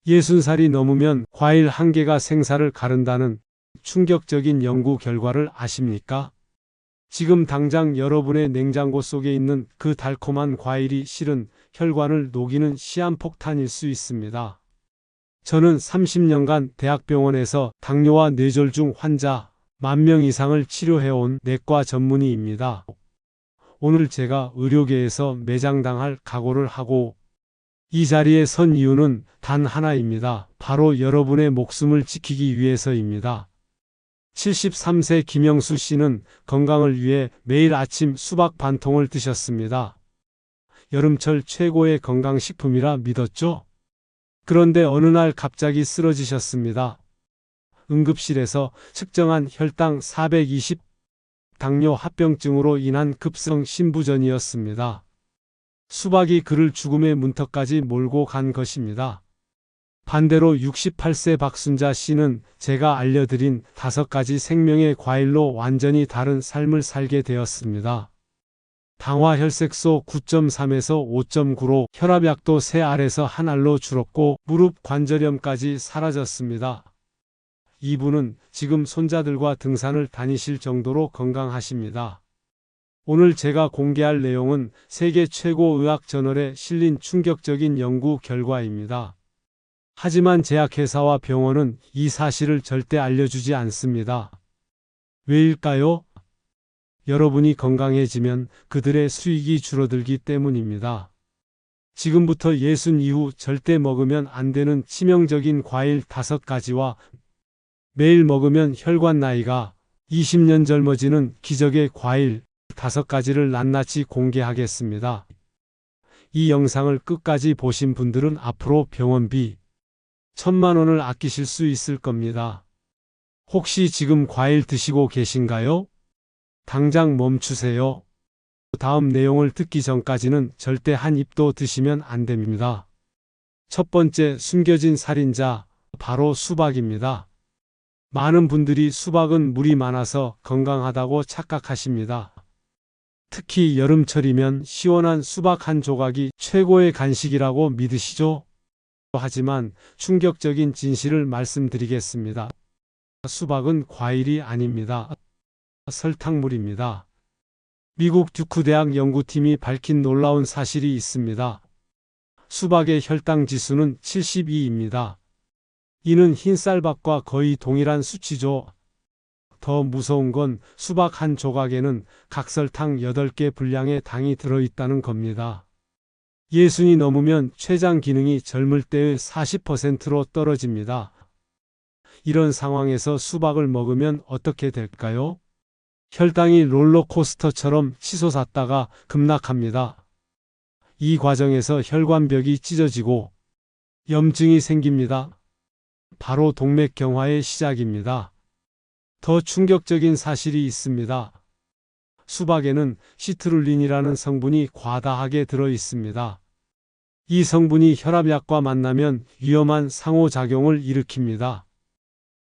60살이 넘으면 과일 한 개가 생사를 가른다는 충격적인 연구 결과를 아십니까? 지금 당장 여러분의 냉장고 속에 있는 그 달콤한 과일이 실은 혈관을 녹이는 시한폭탄일 수 있습니다. 저는 30년간 대학병원에서 당뇨와 뇌졸중 환자 10,000명 이상을 치료해온 내과 전문의입니다. 오늘 제가 의료계에서 매장당할 각오를 하고 이 자리에 선 이유는 단 하나입니다. 바로 여러분의 목숨을 지키기 위해서입니다. 73세 김영수 씨는 건강을 위해 매일 아침 수박 반 통을 드셨습니다. 여름철 최고의 건강식품이라 믿었죠? 그런데 어느 날 갑자기 쓰러지셨습니다. 응급실에서 측정한 혈당 420, 당뇨 합병증으로 인한 급성 심부전이었습니다. 수박이 그를 죽음의 문턱까지 몰고 간 것입니다. 반대로 68세 박순자 씨는 제가 알려드린 5가지 생명의 과일로 완전히 다른 삶을 살게 되었습니다. 당화 혈색소 9.3에서 5.9로 혈압약도 3알에서 1알로 줄었고 무릎 관절염까지 사라졌습니다. 이분은 지금 손자들과 등산을 다니실 정도로 건강하십니다. 오늘 제가 공개할 내용은 세계 최고 의학 저널에 실린 충격적인 연구 결과입니다. 하지만 제약회사와 병원은 이 사실을 절대 알려주지 않습니다. 왜일까요? 여러분이 건강해지면 그들의 수익이 줄어들기 때문입니다. 지금부터 예순 이후 절대 먹으면 안 되는 치명적인 과일 5가지와 매일 먹으면 혈관 나이가 20년 젊어지는 기적의 과일 5가지를 낱낱이 공개하겠습니다. 이 영상을 끝까지 보신 분들은 앞으로 병원비 1,000만 원을 아끼실 수 있을 겁니다. 혹시 지금 과일 드시고 계신가요? 당장 멈추세요. 다음 내용을 듣기 전까지는 절대 한 입도 드시면 안 됩니다. 첫 번째, 숨겨진 살인자, 바로 수박입니다. 많은 분들이 수박은 물이 많아서 건강하다고 착각하십니다. 특히 여름철이면 시원한 수박 한 조각이 최고의 간식이라고 믿으시죠? 하지만 충격적인 진실을 말씀드리겠습니다. 수박은 과일이 아닙니다. 설탕물입니다. 미국 듀크 대학 연구팀이 밝힌 놀라운 사실이 있습니다. 수박의 혈당 지수는 72입니다. 이는 흰쌀밥과 거의 동일한 수치죠. 더 무서운 건 수박 한 조각에는 각설탕 8개 분량의 당이 들어있다는 겁니다. 60이 넘으면 췌장 기능이 젊을 때의 40%로 떨어집니다. 이런 상황에서 수박을 먹으면 어떻게 될까요? 혈당이 롤러코스터처럼 치솟았다가 급락합니다. 이 과정에서 혈관벽이 찢어지고 염증이 생깁니다. 바로 동맥경화의 시작입니다. 더 충격적인 사실이 있습니다. 수박에는 시트룰린이라는 성분이 과다하게 들어 있습니다. 이 성분이 혈압약과 만나면 위험한 상호작용을 일으킵니다.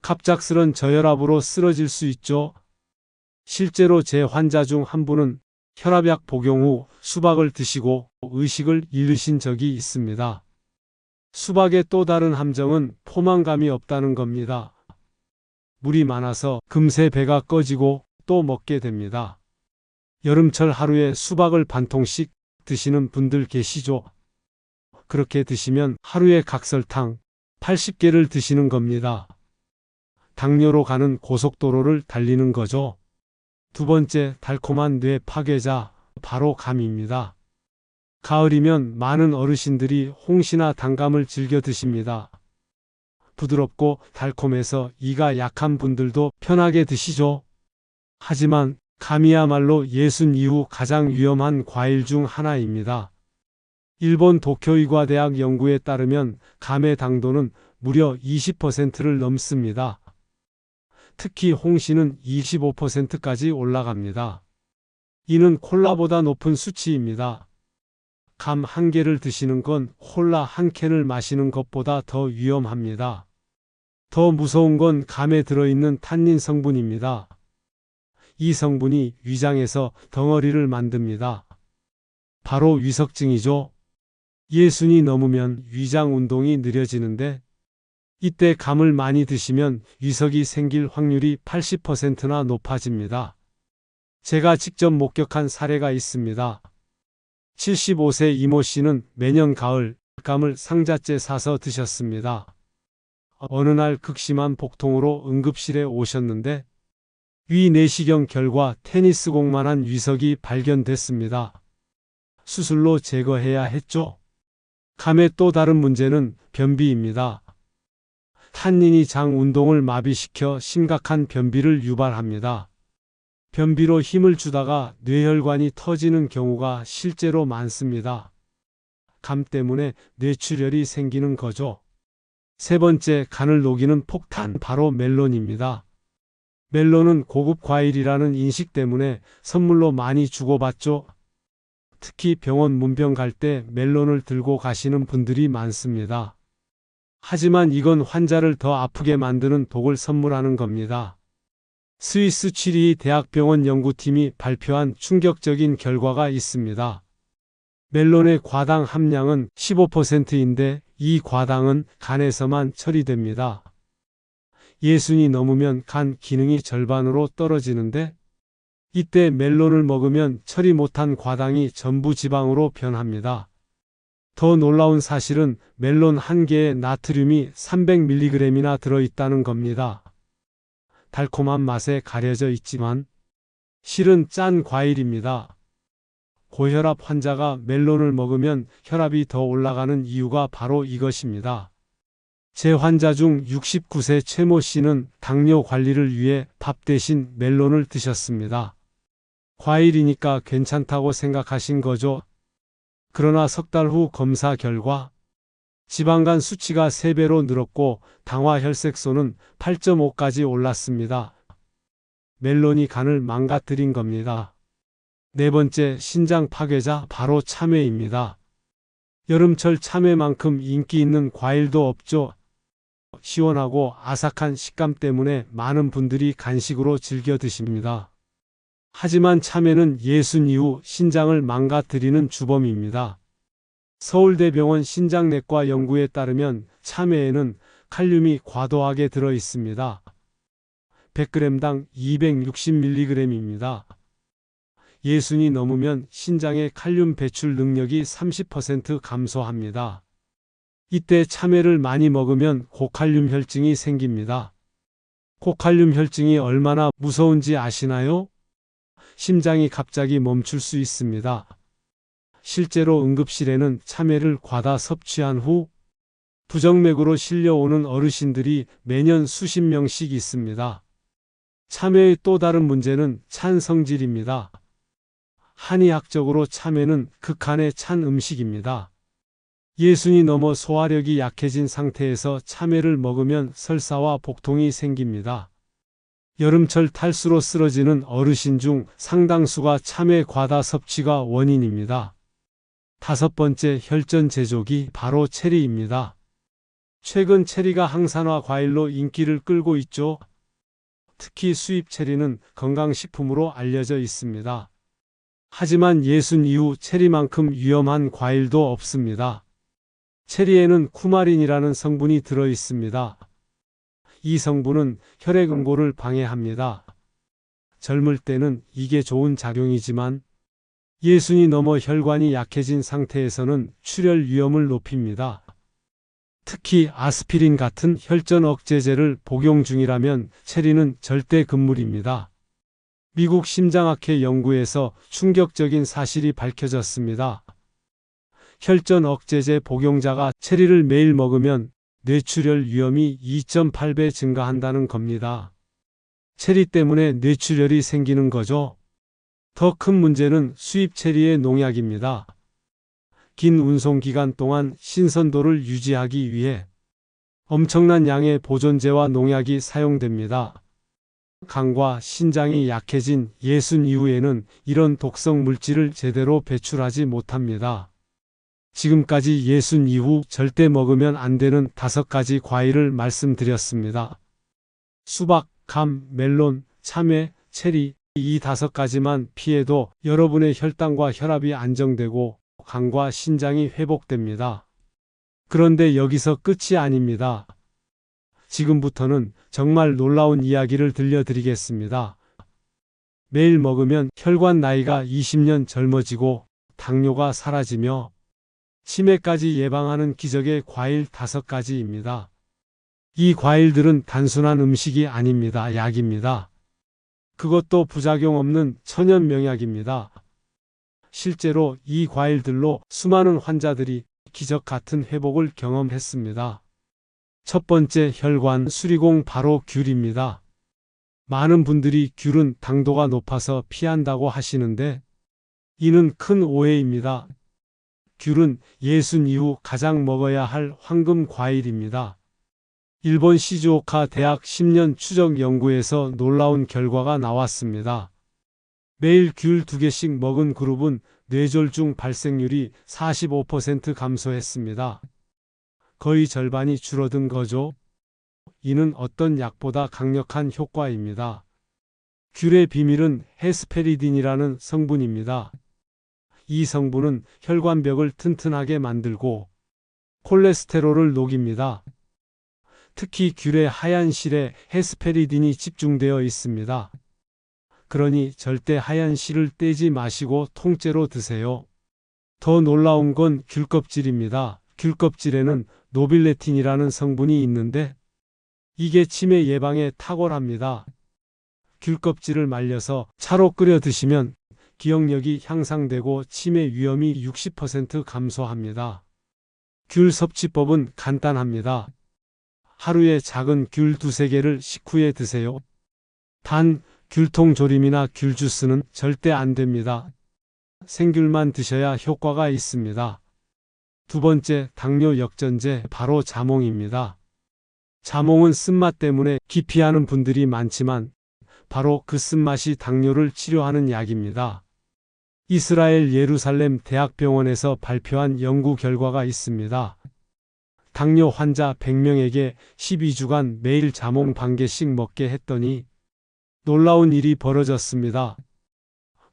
갑작스런 저혈압으로 쓰러질 수 있죠. 실제로 제 환자 중 한 분은 혈압약 복용 후 수박을 드시고 의식을 잃으신 적이 있습니다. 수박의 또 다른 함정은 포만감이 없다는 겁니다. 물이 많아서 금세 배가 꺼지고 또 먹게 됩니다. 여름철 하루에 수박을 반 통씩 드시는 분들 계시죠? 그렇게 드시면 하루에 각설탕 80개를 드시는 겁니다. 당뇨로 가는 고속도로를 달리는 거죠. 두 번째, 달콤한 뇌 파괴자, 바로 감입니다. 가을이면 많은 어르신들이 홍시나 단감을 즐겨 드십니다. 부드럽고 달콤해서 이가 약한 분들도 편하게 드시죠. 하지만 감이야말로 60 이후 가장 위험한 과일 중 하나입니다. 일본 도쿄의과대학 연구에 따르면 감의 당도는 무려 20%를 넘습니다. 특히 홍시는 25%까지 올라갑니다. 이는 콜라보다 높은 수치입니다. 감 한 개를 드시는 건 콜라 한 캔을 마시는 것보다 더 위험합니다. 더 무서운 건 감에 들어있는 탄닌 성분입니다. 이 성분이 위장에서 덩어리를 만듭니다. 바로 위석증이죠. 60이 넘으면 위장 운동이 느려지는데 이때 감을 많이 드시면 위석이 생길 확률이 80%나 높아집니다. 제가 직접 목격한 사례가 있습니다. 75세 이모 씨는 매년 가을 감을 상자째 사서 드셨습니다. 어느 날 극심한 복통으로 응급실에 오셨는데 위 내시경 결과 테니스공만한 위석이 발견됐습니다. 수술로 제거해야 했죠. 감의 또 다른 문제는 변비입니다. 탄닌이 장 운동을 마비시켜 심각한 변비를 유발합니다. 변비로 힘을 주다가 뇌혈관이 터지는 경우가 실제로 많습니다. 감 때문에 뇌출혈이 생기는 거죠. 세 번째, 간을 녹이는 폭탄, 바로 멜론입니다. 멜론은 고급 과일이라는 인식 때문에 선물로 많이 주고받죠. 특히 병원 문병 갈 때 멜론을 들고 가시는 분들이 많습니다. 하지만 이건 환자를 더 아프게 만드는 독을 선물하는 겁니다. 스위스 취리히 대학병원 연구팀이 발표한 충격적인 결과가 있습니다. 멜론의 과당 함량은 15%인데 이 과당은 간에서만 처리됩니다. 예순이 넘으면 간 기능이 절반으로 떨어지는데 이때 멜론을 먹으면 처리 못한 과당이 전부 지방으로 변합니다. 더 놀라운 사실은 멜론 한 개에 나트륨이 300mg이나 들어있다는 겁니다. 달콤한 맛에 가려져 있지만 실은 짠 과일입니다. 고혈압 환자가 멜론을 먹으면 혈압이 더 올라가는 이유가 바로 이것입니다. 제 환자 중 69세 최모 씨는 당뇨 관리를 위해 밥 대신 멜론을 드셨습니다. 과일이니까 괜찮다고 생각하신 거죠. 그러나 석 달 후 검사 결과 지방간 수치가 3배로 늘었고 당화혈색소는 8.5까지 올랐습니다. 멜론이 간을 망가뜨린 겁니다. 네 번째, 신장 파괴자, 바로 참외입니다. 여름철 참외만큼 인기 있는 과일도 없죠. 시원하고 아삭한 식감 때문에 많은 분들이 간식으로 즐겨 드십니다. 하지만 참외는 예순 이후 신장을 망가뜨리는 주범입니다. 서울대병원 신장내과 연구에 따르면 참외에는 칼륨이 과도하게 들어 있습니다. 100g당 260mg입니다. 예순이 넘으면 신장의 칼륨 배출 능력이 30% 감소합니다. 이때 참외를 많이 먹으면 고칼륨 혈증이 생깁니다. 고칼륨 혈증이 얼마나 무서운지 아시나요? 심장이 갑자기 멈출 수 있습니다. 실제로 응급실에는 참외를 과다 섭취한 후 부정맥으로 실려오는 어르신들이 매년 수십 명씩 있습니다. 참외의 또 다른 문제는 찬 성질입니다. 한의학적으로 참외는 극한의 찬 음식입니다. 예순이 넘어 소화력이 약해진 상태에서 참외를 먹으면 설사와 복통이 생깁니다. 여름철 탈수로 쓰러지는 어르신 중 상당수가 참외 과다 섭취가 원인입니다. 다섯 번째, 혈전 제조기, 바로 체리입니다. 최근 체리가 항산화 과일로 인기를 끌고 있죠. 특히 수입 체리는 건강식품으로 알려져 있습니다. 하지만 예순 이후 체리만큼 위험한 과일도 없습니다. 체리에는 쿠마린이라는 성분이 들어 있습니다. 이 성분은 혈액 응고를 방해합니다. 젊을 때는 이게 좋은 작용이지만 예순이 넘어 혈관이 약해진 상태에서는 출혈 위험을 높입니다. 특히 아스피린 같은 혈전 억제제를 복용 중이라면 체리는 절대 금물입니다. 미국 심장학회 연구에서 충격적인 사실이 밝혀졌습니다. 혈전 억제제 복용자가 체리를 매일 먹으면 뇌출혈 위험이 2.8배 증가한다는 겁니다. 체리 때문에 뇌출혈이 생기는 거죠. 더 큰 문제는 수입 체리의 농약입니다. 긴 운송 기간 동안 신선도를 유지하기 위해 엄청난 양의 보존제와 농약이 사용됩니다. 간과 신장이 약해진 예순 이후에는 이런 독성 물질을 제대로 배출하지 못합니다. 지금까지 예순 이후 절대 먹으면 안 되는 5가지 과일을 말씀드렸습니다. 수박, 감, 멜론, 참외, 체리, 이 5가지만 피해도 여러분의 혈당과 혈압이 안정되고 간과 신장이 회복됩니다. 그런데 여기서 끝이 아닙니다. 지금부터는 정말 놀라운 이야기를 들려드리겠습니다. 매일 먹으면 혈관 나이가 20년 젊어지고 당뇨가 사라지며 치매까지 예방하는 기적의 과일 5가지입니다. 이 과일들은 단순한 음식이 아닙니다. 약입니다. 그것도 부작용 없는 천연 명약입니다. 실제로 이 과일들로 수많은 환자들이 기적 같은 회복을 경험했습니다. 첫 번째, 혈관 수리공 바로 귤입니다. 많은 분들이 귤은 당도가 높아서 피한다고 하시는데 이는 큰 오해입니다. 귤은 예순 이후 가장 먹어야 할 황금 과일입니다. 일본 시즈오카 대학 10년 추적 연구에서 놀라운 결과가 나왔습니다. 매일 귤 2개씩 먹은 그룹은 뇌졸중 발생률이 45% 감소했습니다. 거의 절반이 줄어든 거죠. 이는 어떤 약보다 강력한 효과입니다. 귤의 비밀은 헤스페리딘이라는 성분입니다. 이 성분은 혈관벽을 튼튼하게 만들고 콜레스테롤을 녹입니다. 특히 귤의 하얀 실에 헤스페리딘이 집중되어 있습니다. 그러니 절대 하얀 실을 떼지 마시고 통째로 드세요. 더 놀라운 건 귤 껍질입니다. 귤 껍질에는 노빌레틴이라는 성분이 있는데 이게 치매 예방에 탁월합니다. 귤 껍질을 말려서 차로 끓여 드시면 기억력이 향상되고 치매 위험이 60% 감소합니다. 귤 섭취법은 간단합니다. 하루에 작은 귤 2~3개를 식후에 드세요. 단, 귤통 조림이나 귤 주스는 절대 안 됩니다. 생귤만 드셔야 효과가 있습니다. 두 번째, 당뇨 역전제 바로 자몽입니다. 자몽은 쓴맛 때문에 기피하는 분들이 많지만 바로 그 쓴맛이 당뇨를 치료하는 약입니다. 이스라엘 예루살렘 대학병원에서 발표한 연구 결과가 있습니다. 당뇨 환자 100명에게 12주간 매일 자몽 반 개씩 먹게 했더니 놀라운 일이 벌어졌습니다.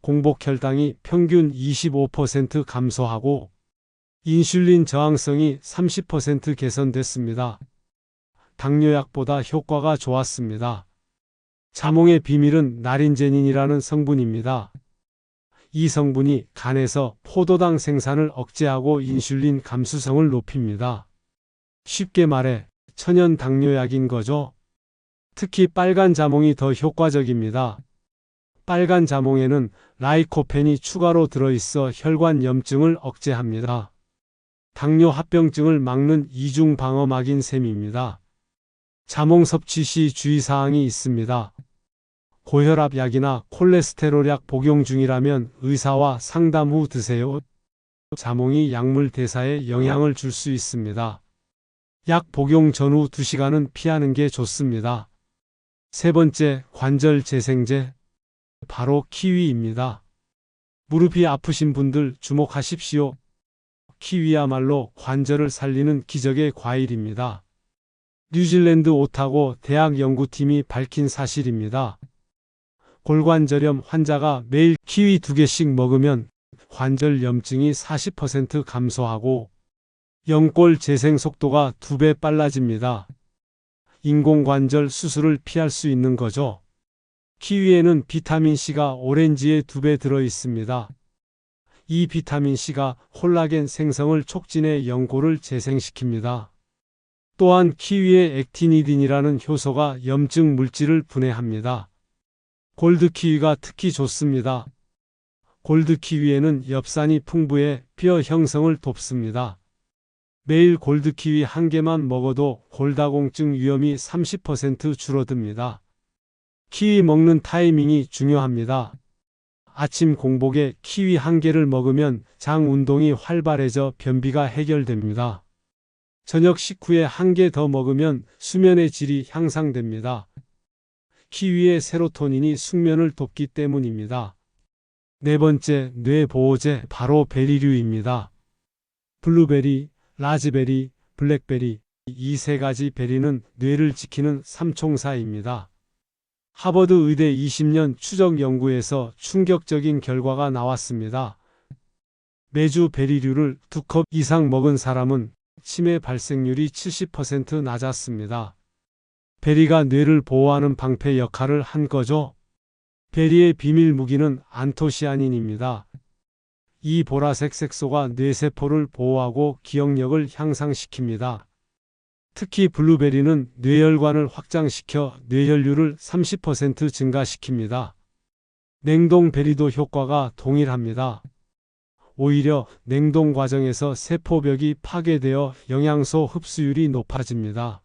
공복 혈당이 평균 25% 감소하고 인슐린 저항성이 30% 개선됐습니다. 당뇨약보다 효과가 좋았습니다. 자몽의 비밀은 나린제닌이라는 성분입니다. 이 성분이 간에서 포도당 생산을 억제하고 인슐린 감수성을 높입니다. 쉽게 말해 천연 당뇨약인 거죠. 특히 빨간 자몽이 더 효과적입니다. 빨간 자몽에는 라이코펜이 추가로 들어있어 혈관 염증을 억제합니다. 당뇨 합병증을 막는 이중 방어막인 셈입니다. 자몽 섭취 시 주의사항이 있습니다. 고혈압 약이나 콜레스테롤 약 복용 중이라면 의사와 상담 후 드세요. 자몽이 약물 대사에 영향을 줄 수 있습니다. 약 복용 전후 2시간은 피하는 게 좋습니다. 세 번째, 관절 재생제 바로 키위입니다. 무릎이 아프신 분들 주목하십시오. 키위야말로 관절을 살리는 기적의 과일입니다. 뉴질랜드 오타고 대학 연구팀이 밝힌 사실입니다. 골관절염 환자가 매일 키위 2개씩 먹으면 관절 염증이 40% 감소하고 연골 재생 속도가 2배 빨라집니다. 인공관절 수술을 피할 수 있는 거죠. 키위에는 비타민C가 오렌지의 2배 들어 있습니다. 이 비타민C가 콜라겐 생성을 촉진해 연골을 재생시킵니다. 또한 키위의 액티니딘이라는 효소가 염증 물질을 분해합니다. 골드 키위가 특히 좋습니다. 골드 키위에는 엽산이 풍부해 뼈 형성을 돕습니다. 매일 골드 키위 1개만 먹어도 골다공증 위험이 30% 줄어듭니다. 키위 먹는 타이밍이 중요합니다. 아침 공복에 키위 1개를 먹으면 장 운동이 활발해져 변비가 해결됩니다. 저녁 식후에 1개 더 먹으면 수면의 질이 향상됩니다. 키위의 세로토닌이 숙면을 돕기 때문입니다. 네 번째, 뇌보호제 바로 베리류입니다. 블루베리, 라즈베리, 블랙베리 이 3가지 베리는 뇌를 지키는 삼총사입니다. 하버드 의대 20년 추적 연구에서 충격적인 결과가 나왔습니다. 매주 베리류를 2컵 이상 먹은 사람은 치매 발생률이 70% 낮았습니다. 베리가 뇌를 보호하는 방패 역할을 한 거죠. 베리의 비밀 무기는 안토시아닌입니다. 이 보라색 색소가 뇌세포를 보호하고 기억력을 향상시킵니다. 특히 블루베리는 뇌혈관을 확장시켜 뇌혈류를 30% 증가시킵니다. 냉동 베리도 효과가 동일합니다. 오히려 냉동 과정에서 세포벽이 파괴되어 영양소 흡수율이 높아집니다.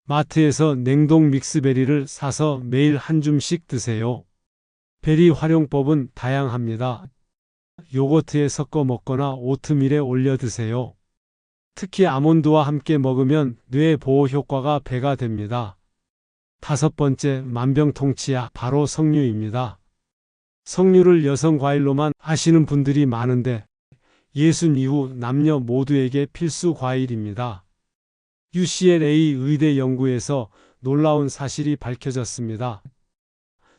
마트에서 냉동 믹스베리를 사서 매일 한 줌씩 드세요. 베리 활용법은 다양합니다. 요거트에 섞어 먹거나 오트밀에 올려 드세요. 특히 아몬드와 함께 먹으면 뇌 보호 효과가 배가 됩니다. 5번째, 만병통치약 바로 석류입니다. 석류를 여성 과일로만 아시는 분들이 많은데 예순 이후 남녀 모두에게 필수 과일입니다. UCLA 의대 연구에서 놀라운 사실이 밝혀졌습니다.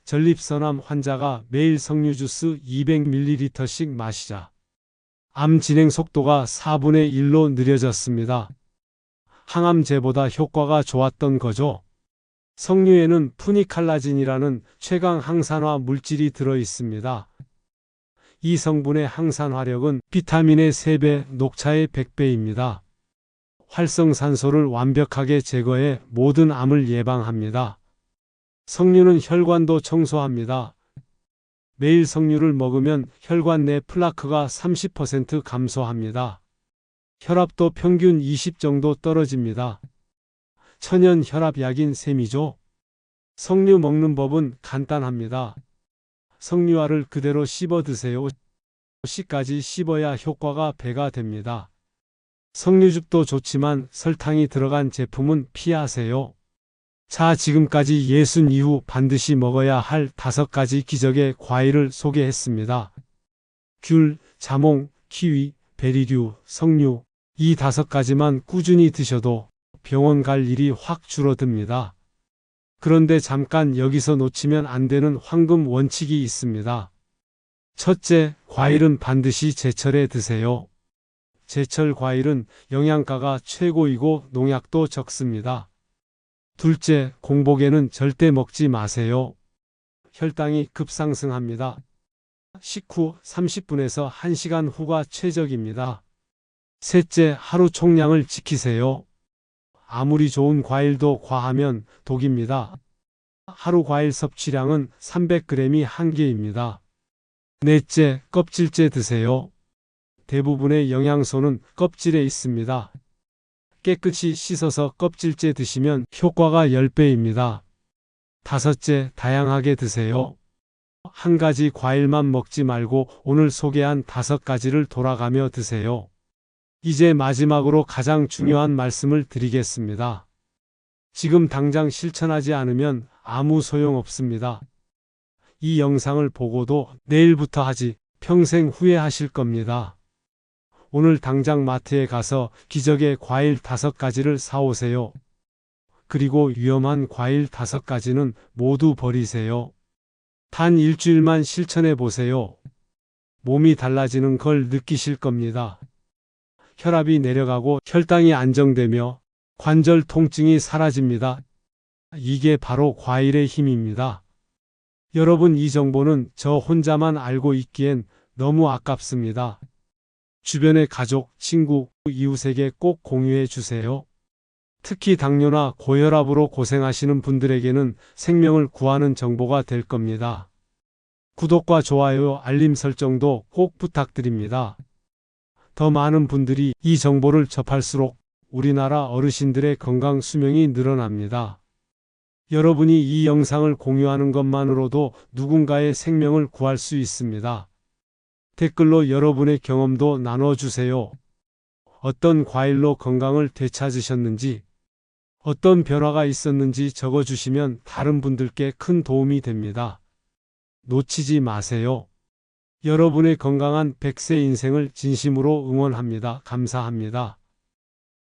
전립선암 환자가 매일 석류 주스 200ml씩 마시자 암 진행 속도가 4분의 1로 느려졌습니다. 항암제보다 효과가 좋았던 거죠. 석류에는 푸니칼라진이라는 최강 항산화 물질이 들어 있습니다. 이 성분의 항산화력은 비타민의 3배, 녹차의 100배입니다. 활성산소를 완벽하게 제거해 모든 암을 예방합니다. 석류는 혈관도 청소합니다. 매일 석류를 먹으면 혈관 내 플라크가 30% 감소합니다. 혈압도 평균 20 정도 떨어집니다. 천연 혈압약인 셈이죠. 석류 먹는 법은 간단합니다. 석류알을 그대로 씹어 드세요. 씨까지 씹어야 효과가 배가 됩니다. 석류즙도 좋지만 설탕이 들어간 제품은 피하세요. 자, 지금까지 예순 이후 반드시 먹어야 할 5가지 기적의 과일을 소개했습니다. 귤, 자몽, 키위, 베리류, 석류, 이 5가지만 꾸준히 드셔도 병원 갈 일이 확 줄어듭니다. 그런데 잠깐 여기서 놓치면 안 되는 황금 원칙이 있습니다. 첫째, 과일은 반드시 제철에 드세요. 제철 과일은 영양가가 최고이고 농약도 적습니다. 둘째, 공복에는 절대 먹지 마세요. 혈당이 급상승합니다. 식후 30분에서 1시간 후가 최적입니다. 셋째, 하루 총량을 지키세요. 아무리 좋은 과일도 과하면 독입니다. 하루 과일 섭취량은 300g이 한계입니다. 넷째, 껍질째 드세요. 대부분의 영양소는 껍질에 있습니다. 깨끗이 씻어서 껍질째 드시면 효과가 10배입니다. 다섯째, 다양하게 드세요. 한 가지 과일만 먹지 말고 오늘 소개한 5가지를 돌아가며 드세요. 이제 마지막으로 가장 중요한 말씀을 드리겠습니다. 지금 당장 실천하지 않으면 아무 소용없습니다. 이 영상을 보고도 내일부터 하지 평생 후회하실 겁니다. 오늘 당장 마트에 가서 기적의 과일 5가지를 사오세요. 그리고 위험한 과일 5가지는 모두 버리세요. 단 일주일만 실천해 보세요. 몸이 달라지는 걸 느끼실 겁니다. 혈압이 내려가고 혈당이 안정되며 관절 통증이 사라집니다. 이게 바로 과일의 힘입니다. 여러분, 이 정보는 저 혼자만 알고 있기엔 너무 아깝습니다. 주변의 가족, 친구, 이웃에게 꼭 공유해 주세요. 특히 당뇨나 고혈압으로 고생하시는 분들에게는 생명을 구하는 정보가 될 겁니다. 구독과 좋아요, 알림 설정도 꼭 부탁드립니다. 더 많은 분들이 이 정보를 접할수록 우리나라 어르신들의 건강 수명이 늘어납니다. 여러분이 이 영상을 공유하는 것만으로도 누군가의 생명을 구할 수 있습니다. 댓글로 여러분의 경험도 나눠주세요. 어떤 과일로 건강을 되찾으셨는지, 어떤 변화가 있었는지 적어주시면 다른 분들께 큰 도움이 됩니다. 놓치지 마세요. 여러분의 건강한 100세 인생을 진심으로 응원합니다. 감사합니다.